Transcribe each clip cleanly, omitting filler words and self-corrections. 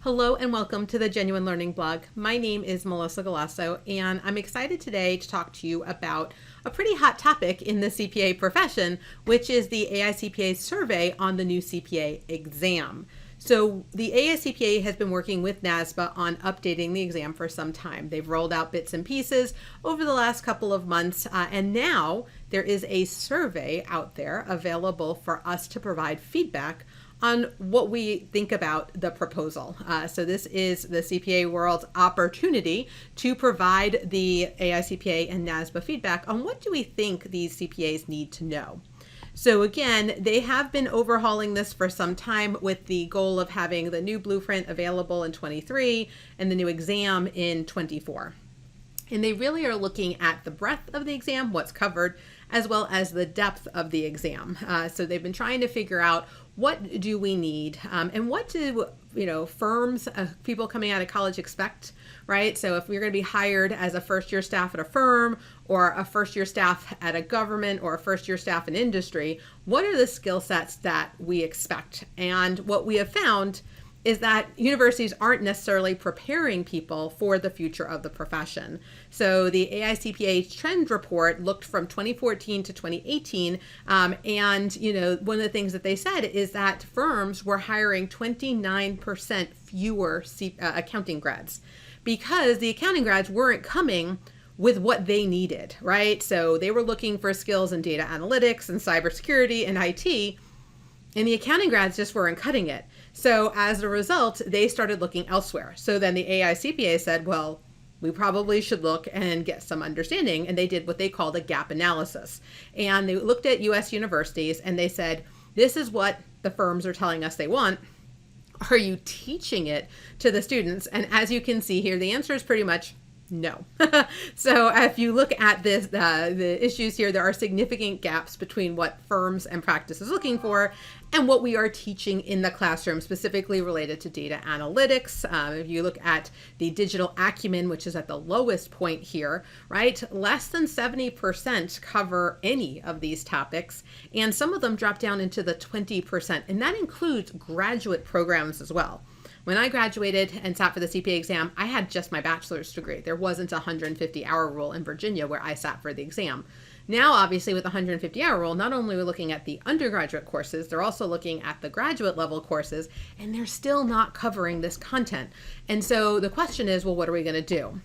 Hello and welcome to the Genuine Learning Blog. My name is Melissa Galasso, and I'm excited today to talk to you about a pretty hot topic in the CPA profession, which is the AICPA survey on the new CPA exam. So the AICPA has been working with NASBA on updating the exam for some time. They've rolled out bits and pieces over the last couple of months, and now there is a survey out there available for us to provide feedback on what we think about the proposal. So this is the CPA world's opportunity to provide the AICPA and NASBA feedback on what do we think these CPAs need to know. So again, they have been overhauling this for some time with the goal of having the new blueprint available in 23 and the new exam in 24. And they really are looking at the breadth of the exam, what's covered, as well as the depth of the exam. So they've been trying to figure out what do we need and what do firms, people coming out of college expect, right? So if we're going to be hired as a first-year staff at a firm or a first-year staff at a government or a first-year staff in industry, what are the skill sets that we expect? And what we have found is that universities aren't necessarily preparing people for the future of the profession. So the AICPA trend report looked from 2014 to 2018, and one of the things that they said is that firms were hiring 29% fewer accounting grads because the accounting grads weren't coming with what they needed, right? So they were looking for skills in data analytics and cybersecurity and IT, and the accounting grads just weren't cutting it. So as a result, they started looking elsewhere. So then the AICPA said, well, we probably should look and get some understanding. And they did what they called a gap analysis. And they looked at US universities and they said, this is what the firms are telling us they want. Are you teaching it to the students? And as you can see here, the answer is pretty much no. So if you look at this, the issues here, there are significant gaps between what firms and practice is looking for and what we are teaching in the classroom, specifically related to data analytics. If you look at the digital acumen, which is at the lowest point here, right? Less than 70% cover any of these topics, and some of them drop down into the 20%, and that includes graduate programs as well. When I graduated and sat for the CPA exam, I had just my bachelor's degree. There wasn't a 150-hour rule in Virginia where I sat for the exam. Now, obviously, with the 150-hour rule, not only are we looking at the undergraduate courses, they're also looking at the graduate level courses, and they're still not covering this content. And so the question is, well, what are we going to do?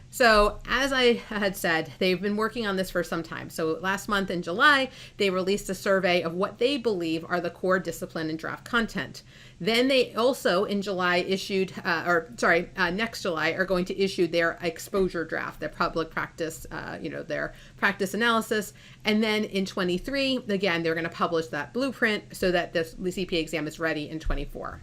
So as I had said, they've been working on this for some time. So last month in July, they released a survey of what they believe are the core discipline and draft content. Then they also in July issued, next July are going to issue their exposure draft, their public practice, their practice analysis. And then in 23, again, they're going to publish that blueprint so that the CPA exam is ready in 24.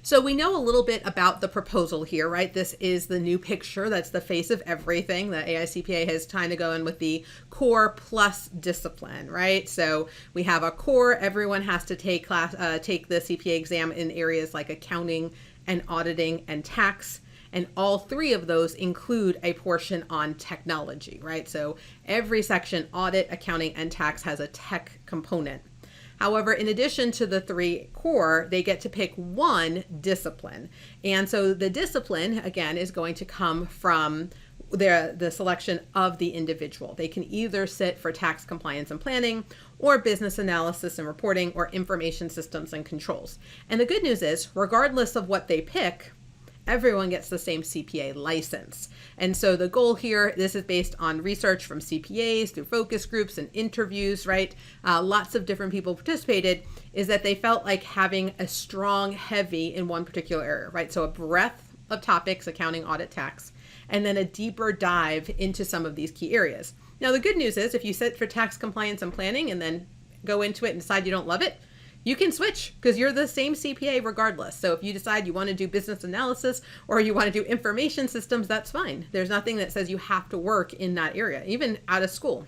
So we know a little bit about the proposal here, right? This is the new picture. That's the face of everything. The AICPA has time to go in with the core plus discipline, right? So we have a core. Everyone has to take the CPA exam in areas like accounting and auditing and tax. And all three of those include a portion on technology, right? So every section, audit, accounting, and tax, has a tech component. However, in addition to the three core, they get to pick one discipline. And so the discipline, again, is going to come from the selection of the individual. They can either sit for tax compliance and planning, or business analysis and reporting, or information systems and controls. And the good news is, regardless of what they pick, everyone gets the same CPA license. And so the goal here, this is based on research from CPAs through focus groups and interviews, right? Lots of different people participated, is that they felt like having a strong heavy in one particular area, right? So a breadth of topics, accounting, audit, tax, and then a deeper dive into some of these key areas. Now, the good news is if you sit for tax compliance and planning and then go into it and decide you don't love it, you can switch because you're the same CPA regardless. So if you decide you want to do business analysis or you want to do information systems, that's fine. There's nothing that says you have to work in that area, even out of school.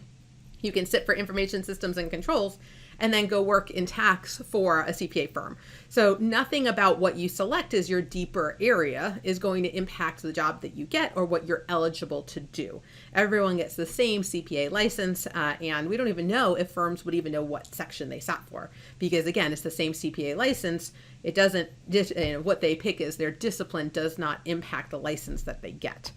You can sit for information systems and controls and then go work in tax for a CPA firm. So nothing about what you select as your deeper area is going to impact the job that you get or what you're eligible to do. Everyone gets the same CPA license, and we don't even know if firms would even know what section they sat for, because again, it's the same CPA license. It doesn't, what they pick as their discipline does not impact the license that they get.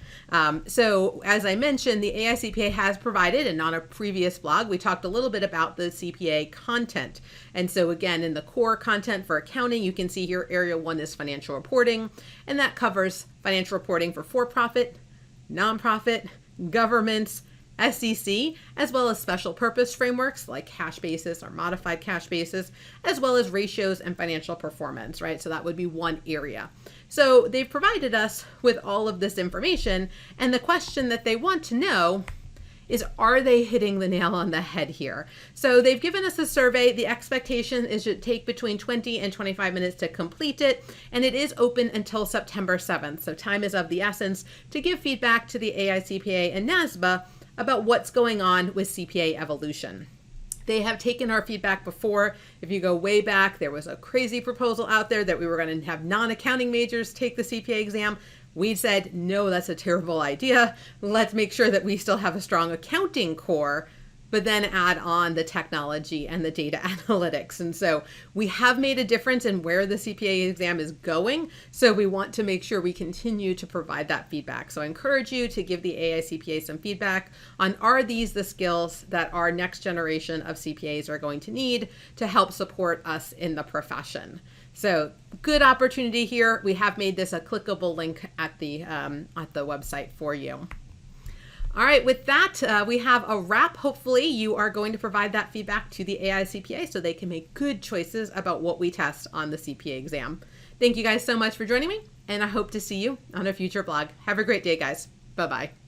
So as I mentioned, the AICPA has provided, and on a previous blog, we talked a little bit about the CPA content. And so again, in the core content for accounting, you can see here area 1 is financial reporting, and that covers financial reporting for-profit, nonprofit, governments, SEC, as well as special purpose frameworks like cash basis or modified cash basis, as well as ratios and financial performance, right? So that would be one area. So they've provided us with all of this information, and the question that they want to know is, are they hitting the nail on the head here? So they've given us a survey. The expectation is to take between 20 and 25 minutes to complete it, and it is open until September 7th. So time is of the essence to give feedback to the AICPA and NASBA about what's going on with CPA evolution. They have taken our feedback before. If you go way back, there was a crazy proposal out there that we were going to have non-accounting majors take the CPA exam. We said, no, that's a terrible idea. Let's make sure that we still have a strong accounting core, but then add on the technology and the data analytics. And so we have made a difference in where the CPA exam is going. So we want to make sure we continue to provide that feedback. So I encourage you to give the AICPA some feedback on, are these the skills that our next generation of CPAs are going to need to help support us in the profession? So good opportunity here. We have made this a clickable link at the website for you. All right, with that, we have a wrap. Hopefully you are going to provide that feedback to the AICPA so they can make good choices about what we test on the CPA exam. Thank you guys so much for joining me, and I hope to see you on a future blog. Have a great day, guys. Bye-bye.